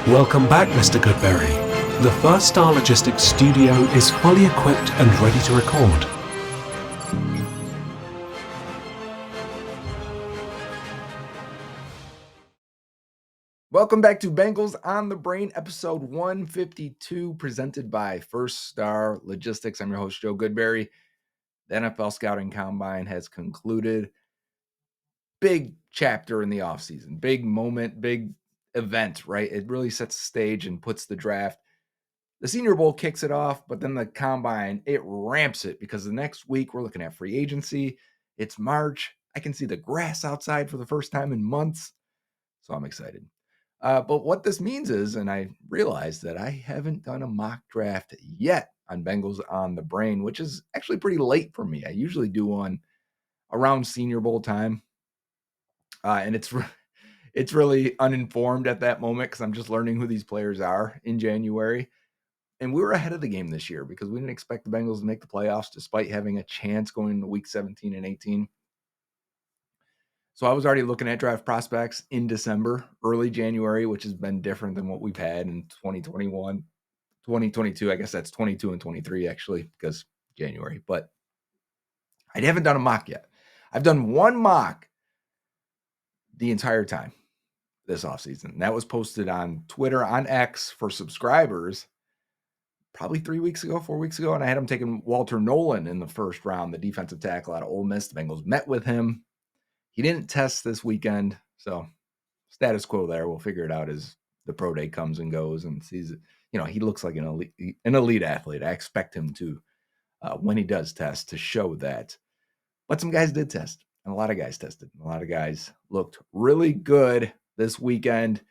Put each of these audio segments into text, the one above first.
Welcome back, Mr. Goodberry. The First Star Logistics studio is fully equipped and ready to record. Welcome back to Bengals on the Brain, episode 152, presented by First Star Logistics. I'm your host, Joe Goodberry. The NFL Scouting Combine has concluded. Big chapter in the offseason, big moment, big event, right? It really sets the stage and puts the draft. The Senior Bowl kicks it off, but then the Combine, it ramps it because the next week we're looking at free agency. It's March. I can see the grass outside for the first time in months, so I'm excited. But what this means is, and I realized that I haven't done a mock draft yet on Bengals on the Brain, which is actually pretty late for me. I usually do one around Senior Bowl time, and it's really uninformed at that moment because I'm just learning who these players are in January. And we were ahead of the game this year because we didn't expect the Bengals to make the playoffs despite having a chance going into week 17 and 18. So I was already looking at draft prospects in December, early January, which has been different than what we've had in 2021, 2022. I guess that's 22 and 23 actually, because January. But I haven't done a mock yet. I've done one mock the entire time this offseason. That was posted on Twitter, on X for subscribers probably 3 weeks ago, 4 weeks ago. And I had him taking Walter Nolan in the first round, the defensive tackle out of Ole Miss. The Bengals met with him. He didn't test this weekend, so status quo there. We'll figure it out as the pro day comes and goes and sees it. He looks like an elite athlete. I expect him to, when he does test, to show that. But some guys did test, and a lot of guys tested. A lot of guys looked really good this weekend,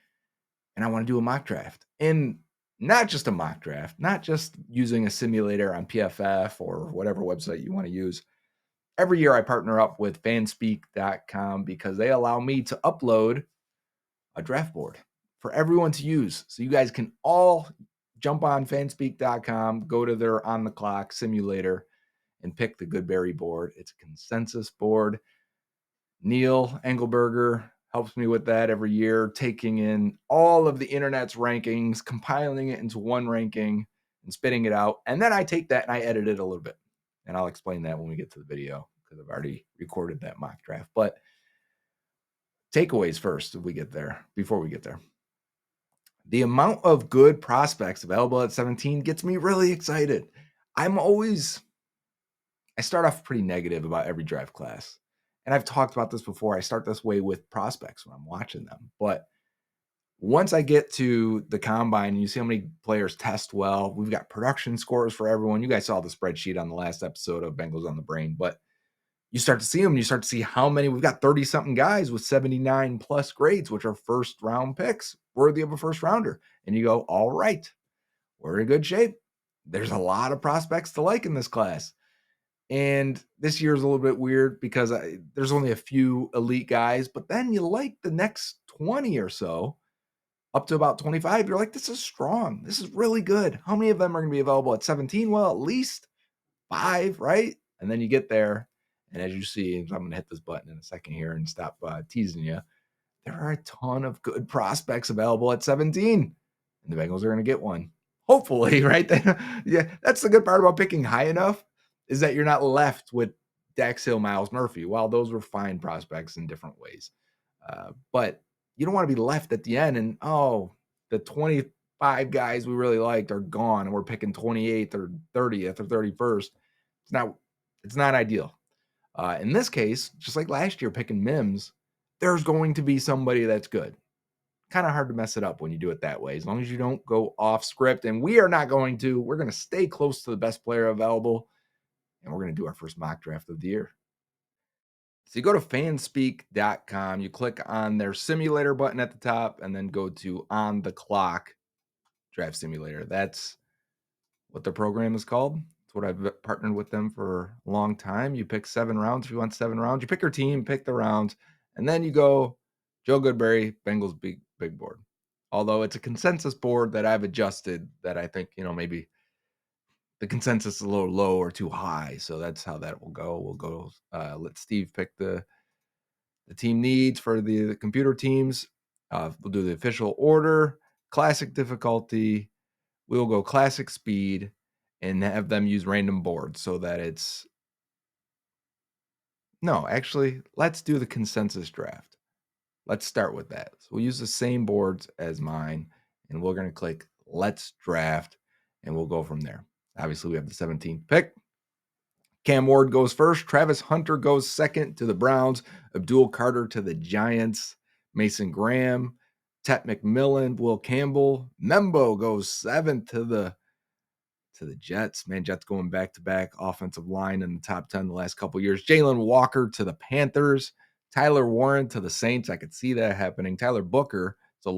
and I want to do a mock draft. And not just a mock draft, not just using a simulator on PFF or whatever website you want to use. Every year I partner up with fanspeak.com because they allow me to upload a draft board for everyone to use. So you guys can all jump on fanspeak.com, go to their on the clock simulator and pick the Goodberry board. It's a consensus board. Neil Engelberger helps me with that every year, taking in all of the internet's rankings, compiling it into one ranking and spitting it out. And then I take that and I edit it a little bit. And I'll explain that when we get to the video because I've already recorded that mock draft. But takeaways first before we get there. The amount of good prospects available at 17 gets me really excited. I start off pretty negative about every draft class. And I've talked about this before. I start this way with prospects when I'm watching them. But once I get to the combine and you see how many players test well, we've got production scores for everyone. You guys saw the spreadsheet on the last episode of Bengals on the Brain, but you start to see them. You start to see how many. We've got 30-something guys with 79 plus grades, which are first round picks, worthy of a first rounder. And you go, all right, we're in good shape. There's a lot of prospects to like in this class. And this year is a little bit weird because there's only a few elite guys, but then you like the next 20 or so up to about 25. You're like, this is strong. This is really good. How many of them are going to be available at 17? Well, at least 5, right? And then you get there. And as you see, I'm going to hit this button in a second here and stop teasing you. There are a ton of good prospects available at 17. And the Bengals are going to get one. Hopefully, right? Yeah, that's the good part about picking high enough is that you're not left with Dax Hill, Miles Murphy. While those were fine prospects in different ways. But you don't want to be left at the end and, the 25 guys we really liked are gone and we're picking 28th or 30th or 31st. It's not ideal. In this case, just like last year picking Mims, there's going to be somebody that's good. Kind of hard to mess it up when you do it that way, as long as you don't go off script. And we are not going to. We're going to stay close to the best player available, and we're going to do our first mock draft of the year. So you go to fanspeak.com, you click on their simulator button at the top, and then go to on the clock draft simulator. That's what the program is called. It's what I've partnered with them for a long time. You pick 7 rounds. If you want 7 rounds, you pick your team, pick the rounds, and then you go Joe Goodberry, Bengals big board. Although it's a consensus board that I've adjusted that I think, maybe the consensus is a little low or too high. So that's how that will go. We'll go, let Steve pick the team needs for the computer teams. We'll do the official order. classic difficulty. We will go classic speed and have them use random boards so that it's no, actually, let's do the consensus draft. Let's start with that. So we'll use the same boards as mine, and we're going to click let's draft, and we'll go from there. Obviously, we have the 17th pick. Cam Ward goes first. Travis Hunter goes second to the Browns. Abdul Carter to the Giants. Mason Graham, Tet McMillan, Will Campbell. Membo goes seventh to the Jets. Man, Jets going back-to-back offensive line in the top 10 the last couple years. Jalen Walker to the Panthers. Tyler Warren to the Saints. I could see that happening. Tyler Booker. So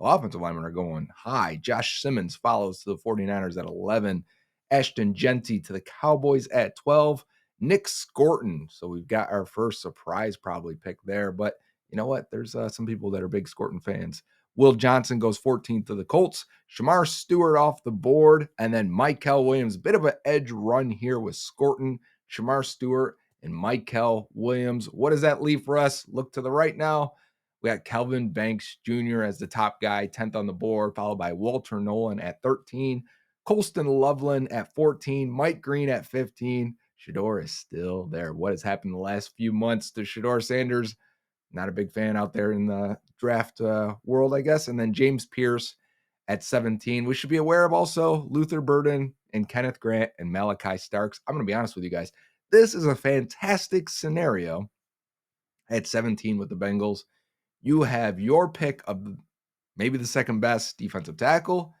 offensive linemen are going high. Josh Simmons follows to the 49ers at 11. Ashton Genty to the Cowboys at 12. Nick Scorton. So we've got our first surprise probably pick there. But you know what? There's some people that are big Scorton fans. Will Johnson goes 14th to the Colts. Shamar Stewart off the board. And then Michael Williams. Bit of an edge run here with Scorton, Shamar Stewart, and Michael Williams. What does that leave for us? Look to the right now. We got Kelvin Banks Jr. as the top guy, 10th on the board, followed by Walter Nolan at 13. Colston Loveland at 14. Mike Green at 15. Shedeur is still there. What has happened the last few months to Shedeur Sanders? Not a big fan out there in the draft world, I guess. And then James Pierce at 17. We should be aware of also Luther Burden and Kenneth Grant and Malachi Starks. I'm going to be honest with you guys. This is a fantastic scenario at 17 with the Bengals. You have your pick of maybe the second best defensive tackle.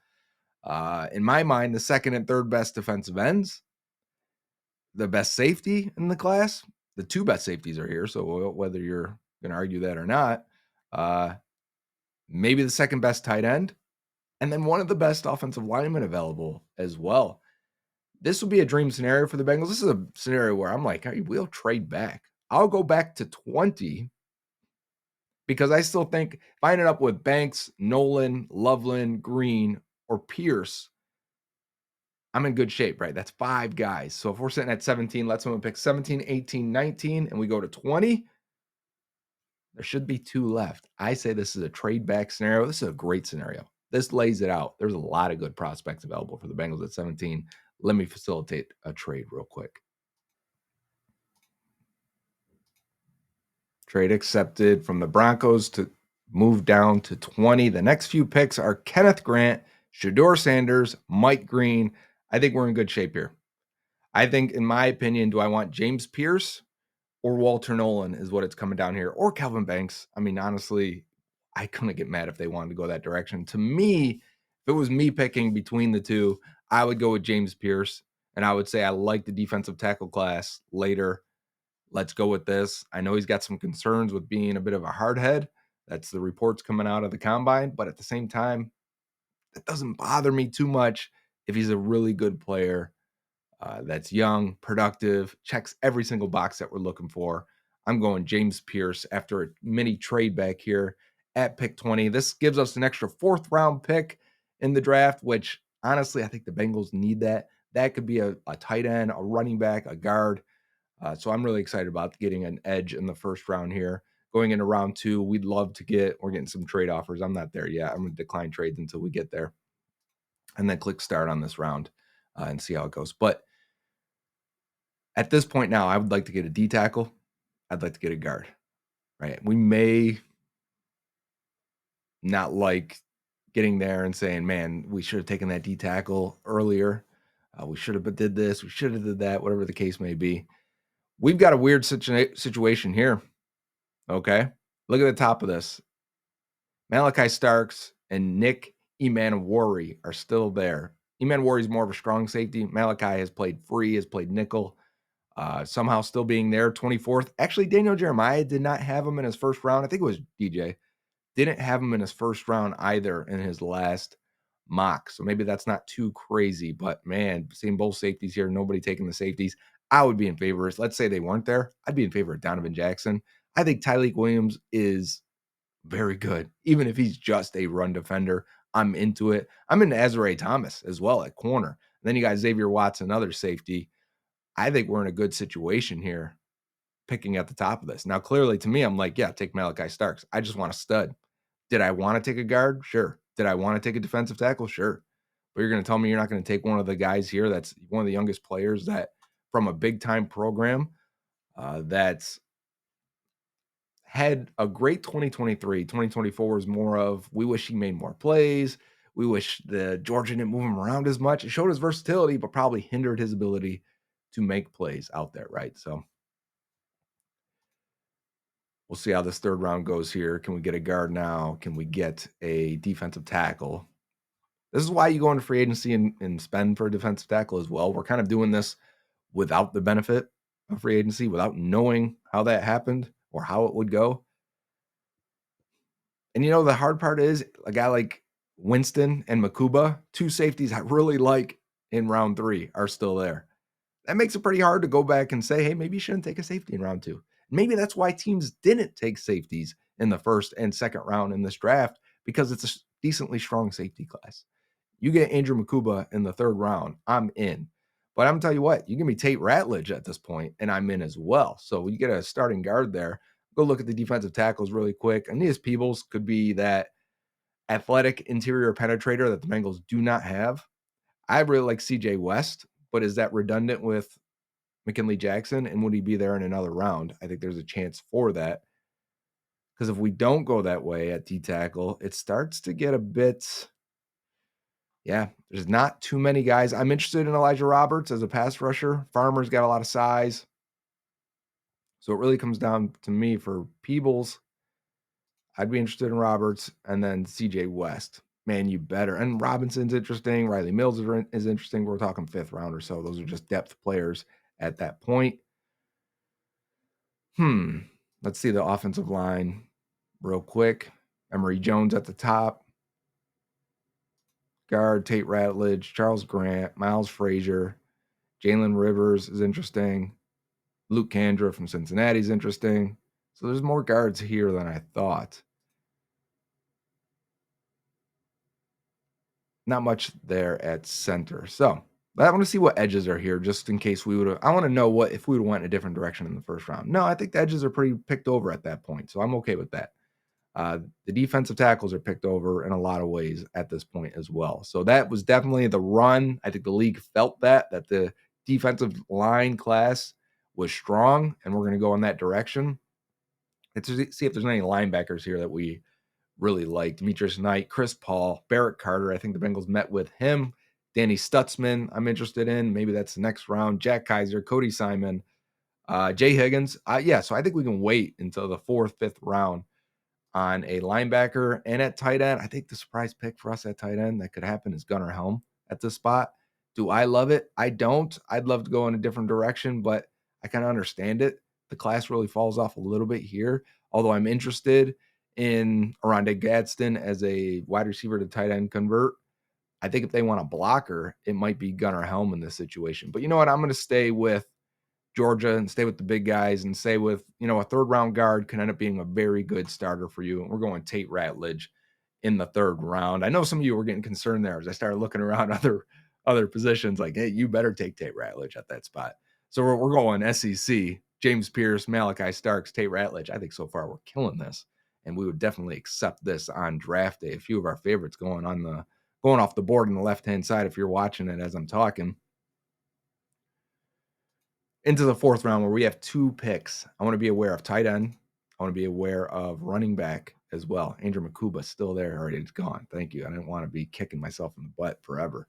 In my mind, the second and third best defensive ends. The best safety in the class. The two best safeties are here. So whether you're going to argue that or not, maybe the second best tight end, and then one of the best offensive linemen available as well. This would be a dream scenario for the Bengals. This is a scenario where I'm like, hey, we'll trade back. I'll go back to 20 because I still think if I ended up with Banks, Nolan, Loveland, Green, or Pierce, I'm in good shape, right? That's 5 guys. So if we're sitting at 17, let someone pick 17, 18, 19, and we go to 20, there should be 2 left. I say this is a trade back scenario. This is a great scenario. This lays it out. There's a lot of good prospects available for the Bengals at 17. Let me facilitate a trade real quick. Trade accepted from the Broncos to move down to 20. The next few picks are Kenneth Grant, Shedeur Sanders, Mike Green. I think we're in good shape here. I think, in my opinion, do I want James Pierce or Walter Nolan is what it's coming down here, or Kelvin Banks? I mean, honestly, I couldn't get mad if they wanted to go that direction. To me, if it was me picking between the two, I would go with James Pierce, and I would say I like the defensive tackle class later. Let's go with this. I know he's got some concerns with being a bit of a hardhead. That's the reports coming out of the combine, but at the same time, that doesn't bother me too much if he's a really good player. That's young, productive, checks every single box that we're looking for. I'm going James Pierce after a mini trade back here at pick 20. This gives us an extra 4th round pick in the draft, which honestly, I think the Bengals need that. That could be a tight end, a running back, a guard. So I'm really excited about getting an edge in the 1st round here. Going into round 2, we're getting some trade offers. I'm not there yet. I'm going to decline trades until we get there. And then click start on this round and see how it goes. But at this point now, I would like to get a D tackle. I'd like to get a guard, right? We may not like getting there and saying, man, we should have taken that D tackle earlier. We should have did this. We should have did that, whatever the case may be. We've got a weird situation here. Okay. Look at the top of this. Malachi Starks and Nick Emanwari are still there. Emanwari is more of a strong safety. Malachi has played free, has played nickel. Somehow still being there, 24th. Actually, Daniel Jeremiah did not have him in his 1st round. I think it was DJ. Didn't have him in his 1st round either in his last mock. So maybe that's not too crazy. But, man, seeing both safeties here, nobody taking the safeties, I would be in favor. Let's say they weren't there. I'd be in favor of Donovan Jackson. I think Tyleik Williams is very good. Even if he's just a run defender, I'm into it. I'm into Azrae Thomas as well at corner. And then you got Xavier Watts, another safety. I think we're in a good situation here picking at the top of this. Now, clearly to me, I'm like, yeah, take Malachi Starks. I just want a stud. Did I want to take a guard? Sure. Did I want to take a defensive tackle? Sure. But you're going to tell me you're not going to take one of the guys here that's one of the youngest players that from a big time program that's had a great 2023. 2024 is more of we wish he made more plays. We wish the Georgia didn't move him around as much. It showed his versatility, but probably hindered his ability to make plays out there, right? So we'll see how this third round goes here. Can we get a guard now? Can we get a defensive tackle? This is why you go into free agency and spend for a defensive tackle as well. We're kind of doing this without the benefit of free agency, without knowing how that happened or how it would go. And the hard part is a guy like Winston and Makuba, two safeties I really like in round 3 are still there. That makes it pretty hard to go back and say, hey, maybe you shouldn't take a safety in round 2. Maybe that's why teams didn't take safeties in the first and second round in this draft, because it's a decently strong safety class. You get Andrew Makuba in the third round, I'm in. But I'm gonna tell you what, you give me Tate Ratledge at this point, and I'm in as well. So you get a starting guard there. Go look at the defensive tackles really quick. Aeneas Peebles could be that athletic interior penetrator that the Bengals do not have. I really like CJ West, but is that redundant with McKinley Jackson? And would he be there in another round? I think there's a chance for that. Because if we don't go that way at D tackle, it starts to get a bit. Yeah, there's not too many guys. I'm interested in Elijah Roberts as a pass rusher. Farmer's got a lot of size. So it really comes down to me for Peebles. I'd be interested in Roberts and then CJ West. Man, you better. And Robinson's interesting. Riley Mills is interesting. We're talking 5th round or so. Those are just depth players at that point. Let's see the offensive line real quick. Emory Jones at the top. Guard, Tate Ratledge, Charles Grant, Miles Frazier, Jalen Rivers is interesting. Luke Kandra from Cincinnati is interesting. So there's more guards here than I thought. Not much there at center. So I want to see what edges are here just in case we would have. I want to know what if we would have went in a different direction in the first round. No, I think the edges are pretty picked over at that point. So I'm okay with that. The defensive tackles are picked over in a lot of ways at this point as well. So that was definitely the run. I think the league felt that the defensive line class was strong, and we're going to go in that direction. Let's see if there's any linebackers here that we really like. Demetrius Knight, Chris Paul, Barrett Carter. I think the Bengals met with him. Danny Stutzman, I'm interested in. Maybe that's the next round. Jack Kaiser, Cody Simon, Jay Higgins. So I think we can wait until the 4th, 5th round on a linebacker. And at tight end, I think the surprise pick for us at tight end that could happen is Gunnar Helm at this spot. Do I love it? I don't. I'd love to go in a different direction, but I kind of understand it. The class really falls off a little bit here, although I'm interested in Oronde Gadsden as a wide receiver to tight end convert. I think if they want a blocker, it might be Gunnar Helm in this situation. But you know what? I'm going to stay with Georgia and stay with the big guys and say with, a 3rd round guard can end up being a very good starter for you. And we're going Tate Ratledge in the 3rd round. I know some of you were getting concerned there as I started looking around other positions like, hey, you better take Tate Ratledge at that spot. So we're going SEC, James Pierce, Malachi Starks, Tate Ratledge. I think so far we're killing this. And we would definitely accept this on draft day. A few of our favorites going off the board on the left-hand side if you're watching it as I'm talking. Into the 4th round where we have 2 picks. I want to be aware of tight end. I want to be aware of running back as well. Andrew Makuba still there. Already, it's gone. Thank you. I didn't want to be kicking myself in the butt forever.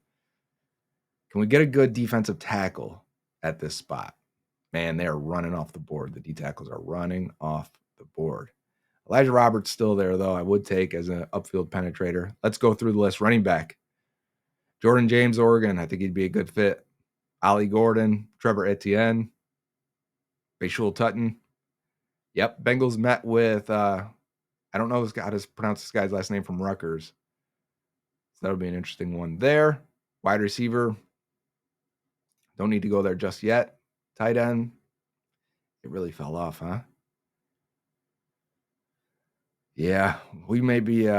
Can we get a good defensive tackle at this spot? Man, they are running off the board. The D tackles are running off the board. Elijah Roberts still there, though. I would take as an upfield penetrator. Let's go through the list. Running back. Jordan James, Oregon. I think he'd be a good fit. Ollie Gordon, Trevor Etienne, Bashul Tutton. Yep, Bengals met with, I don't know how to pronounce this guy's last name from Rutgers. So that'll be an interesting one there. Wide receiver. Don't need to go there just yet. Tight end. It really fell off, huh? Yeah, we may be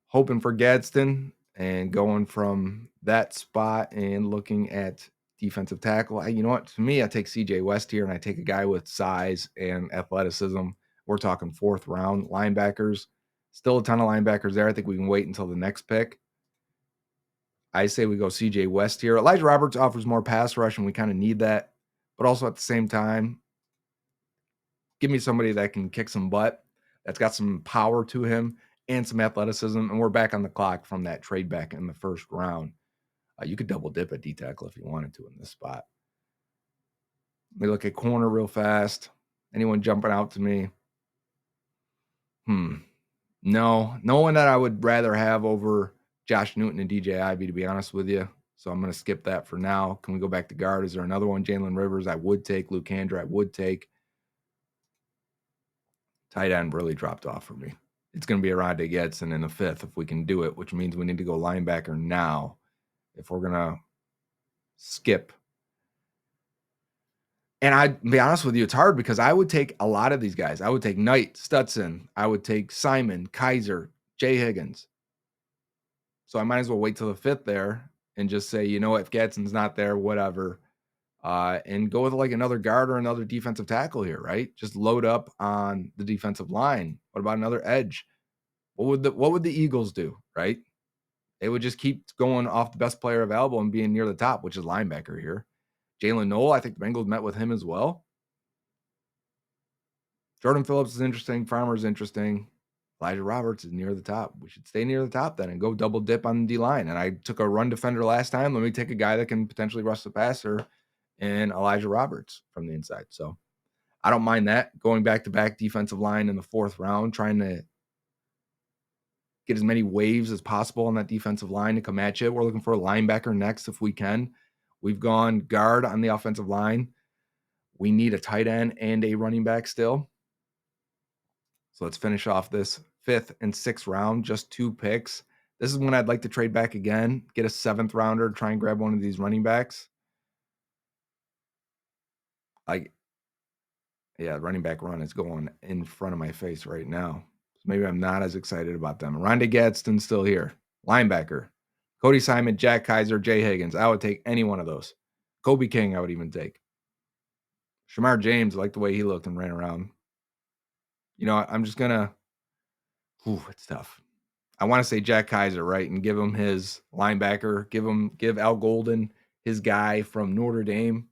hoping for Gadsden and going from that spot and looking at defensive tackle. You know what? To me, I take CJ West here and I take a guy with size and athleticism. We're talking 4th round linebackers. Still a ton of linebackers there. I think we can wait until the next pick. I say we go CJ West here. Elijah Roberts offers more pass rush, and we kind of need that. But also at the same time, give me somebody that can kick some butt, that's got some power to him and some athleticism. And we're back on the clock from that trade back in the first round. You could double dip at D tackle if you wanted to in this spot. Let me look at corner real fast. Anyone jumping out to me? No one that I would rather have over Josh Newton and DJ Ivy, to be honest with you. So I'm going to skip that for now. Can we go back to guard? Is there another one? Jalen Rivers, I would take. Luke Handra, I would take. Tight end really dropped off for me. It's going to be Arante Getson in the 5th if we can do it, which means we need to go linebacker now if we're going to skip. And I'd be honest with you, it's hard because I would take a lot of these guys. I would take Knight, Stutson. I would take Simon, Kaiser, Jay Higgins. So I might as well wait till the 5th there and just say, you know what, if Gadsden's not there, whatever. And go with like another guard or another defensive tackle here, right? Just load up on the defensive line. What about another edge? What would the Eagles do, right? They would just keep going off the best player available and being near the top, which is linebacker here. Jalen Noel, I think the Bengals met with him as well. Jordan Phillips is interesting. Farmer is interesting. Elijah Roberts is near the top. We should stay near the top then and go double dip on the D-line. And I took a run defender last time. Let me take a guy that can potentially rush the passer and Elijah Roberts from the inside. So I don't mind that. Going back-to-back defensive line in the 4th round, trying to get as many waves as possible on that defensive line to come at you. We're looking for a linebacker next if we can. We've gone guard on the offensive line. We need a tight end and a running back still. So let's finish off this 5th and 6th round, just 2 picks. This is when I'd like to trade back again, get a 7th rounder, try and grab one of these running backs. Running back run is going in front of my face right now. So maybe I'm not as excited about them. Rondé Gadsden's still here. Linebacker. Cody Simon, Jack Kaiser, Jay Higgins. I would take any one of those. Kobe King, I would even take. Shamar James, I like the way he looked and ran around. You know, I'm just going to it's tough. I want to say Jack Kaiser, right? And give him his linebacker. Give Al Golden his guy from Notre Dame.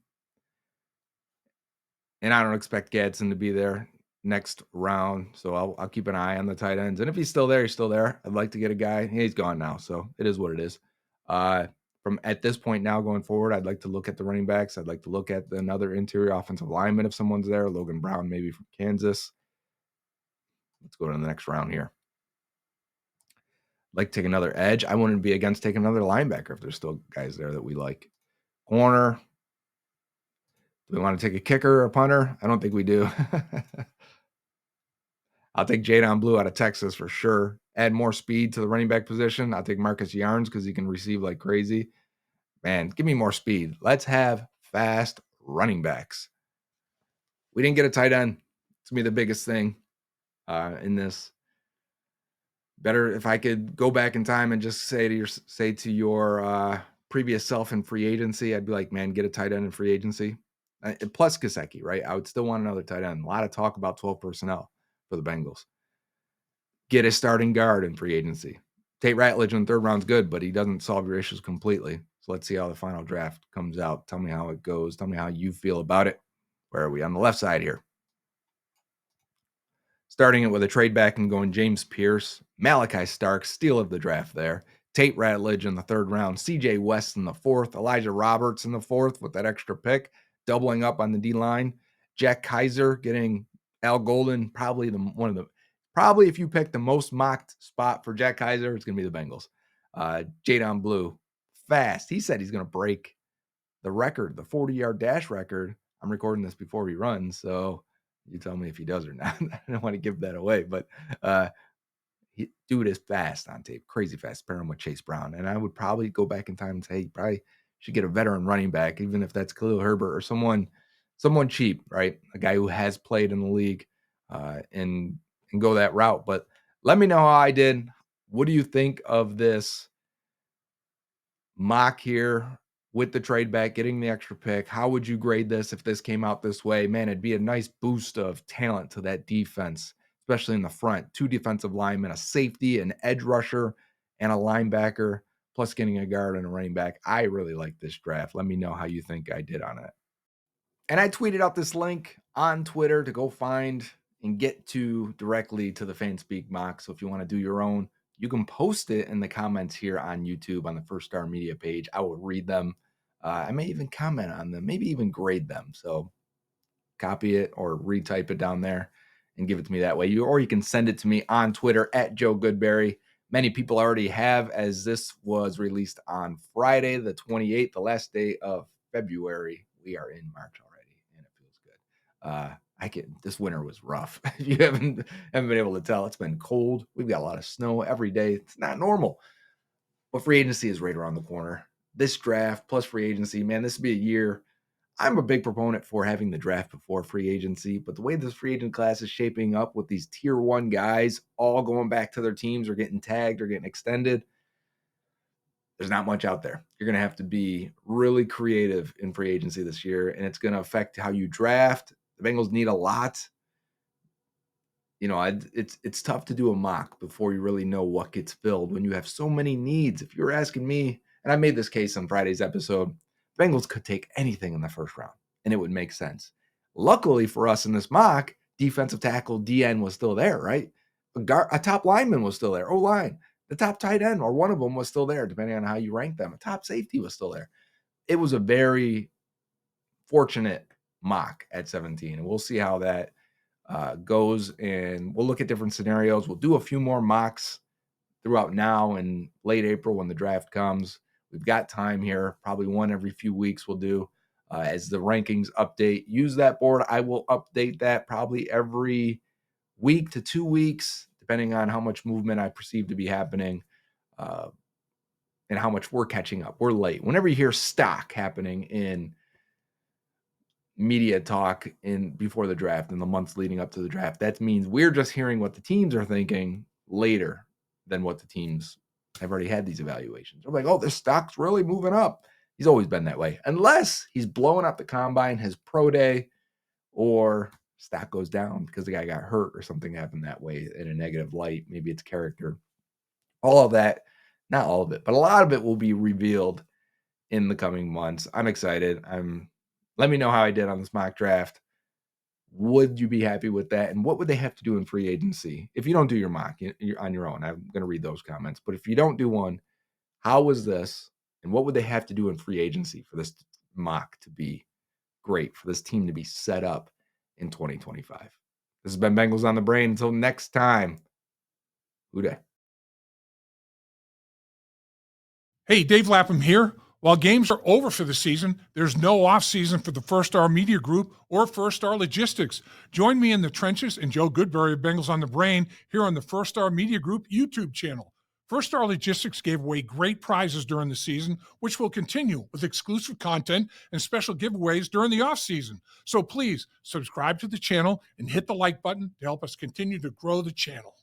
And I don't expect Gadsden to be there next round. So I'll keep an eye on the tight ends. And if he's still there, he's still there. I'd like to get a guy. He's gone now. So it is what it is. From at this point now going forward, I'd like to look at the running backs. I'd like to look at another interior offensive lineman if someone's there. Logan Brown, maybe from Kansas. Let's go to the next round here. Like to take another edge. I wouldn't be against taking another linebacker if there's still guys there that we like. Corner. Do we want to take a kicker or a punter? I don't think we do. I'll take Jadon Blue out of Texas for sure. Add more speed to the running back position. I'll take Marcus Yarns because he can receive like crazy. Man, give me more speed. Let's have fast running backs. We didn't get a tight end. It's going to be the biggest thing in this. Better if I could go back in time and just say to your previous self in free agency, I'd be like, man, get a tight end in free agency. Plus Gesicki, right? I would still want another tight end. A lot of talk about 12 personnel for the Bengals. Get a starting guard in free agency. Tate Ratledge in the 3rd round's good, but he doesn't solve your issues completely. So let's see how the final draft comes out. Tell me how it goes. Tell me how you feel about it. Where are we? On the left side here. Starting it with a trade back and going James Pierce, Malachi Stark, steal of the draft there. Tate Ratledge in the 3rd round. CJ West in the 4th. Elijah Roberts in the 4th with that extra pick. Doubling up on the D-line. Jack Kaiser getting Al Golden, probably if you pick the most mocked spot for Jack Kaiser, it's going to be the Bengals. Jadon Blue, fast. He said he's going to break the record, the 40-yard dash record. I'm recording this before he runs, so you tell me if he does or not. I don't want to give that away, but dude is fast on tape, crazy fast. Pair him with Chase Brown, and I would probably go back in time and say, probably should get a veteran running back, even if that's Khalil Herbert or someone cheap, right? A guy who has played in the league, and go that route. But let me know how I did. What do you think of this mock here with the trade back, getting the extra pick? How would you grade this if this came out this way? Man, it'd be a nice boost of talent to that defense, especially in the front. 2 defensive linemen, a safety, an edge rusher, and a linebacker, plus getting a guard and a running back. I really like this draft. Let me know how you think I did on it. And I tweeted out this link on Twitter to go find and get to directly to the FanSpeak mock. So if you want to do your own, you can post it in the comments here on YouTube on the First Star Media page. I will read them. I may even comment on them, maybe even grade them. So copy it or retype it down there and give it to me that way. Or you can send it to me on Twitter at Joe Goodberry. Many people already have, as this was released on Friday, the 28th, the last day of February. We are in March already, and it feels good. This winter was rough. If you haven't been able to tell, it's been cold. We've got a lot of snow every day. It's not normal. But free agency is right around the corner. This draft plus free agency, man, this would be a year. I'm a big proponent for having the draft before free agency, but the way this free agent class is shaping up with these tier 1 guys all going back to their teams or getting tagged or getting extended, there's not much out there. You're going to have to be really creative in free agency this year, and it's going to affect how you draft. The Bengals need a lot. It's tough to do a mock before you really know what gets filled when you have so many needs. If you're asking me, and I made this case on Friday's episode, Bengals could take anything in the first round, and it would make sense. Luckily for us in this mock, defensive tackle DN was still there, right? A top lineman was still there, O-line. The top tight end, or one of them, was still there, depending on how you rank them. A top safety was still there. It was a very fortunate mock at 17, and we'll see how that goes, and we'll look at different scenarios. We'll do a few more mocks throughout now and late April when the draft comes. We've got time here, probably one every few weeks we'll do as the rankings update. Use that board. I will update that probably every week to 2 weeks, depending on how much movement I perceive to be happening and how much we're catching up. We're late. Whenever you hear stock happening in media talk before the draft and the months leading up to the draft, that means we're just hearing what the teams are thinking later than what the teams have already had these evaluations. They're like, oh, this stock's really moving up. He's always been that way, unless he's blowing up the combine, his pro day, or stock goes down because the guy got hurt or something happened that way in a negative light. Maybe it's character. All of that, not all of it, but a lot of it will be revealed in the coming months. I'm excited. Let me know how I did on this mock draft. Would you be happy with that? And what would they have to do in free agency? If you don't do your mock, you're on your own. I'm going to read those comments. But if you don't do one, how was this? And what would they have to do in free agency for this mock to be great, for this team to be set up in 2025? This has been Bengals on the Brain. Until next time, who dey? Hey, Dave Lapham here. While games are over for the season, there's no off-season for the First Star Media Group or First Star Logistics. Join me in the trenches and Joe Goodberry of Bengals on the Brain here on the First Star Media Group YouTube channel. First Star Logistics gave away great prizes during the season, which will continue with exclusive content and special giveaways during the off-season. So please subscribe to the channel and hit the like button to help us continue to grow the channel.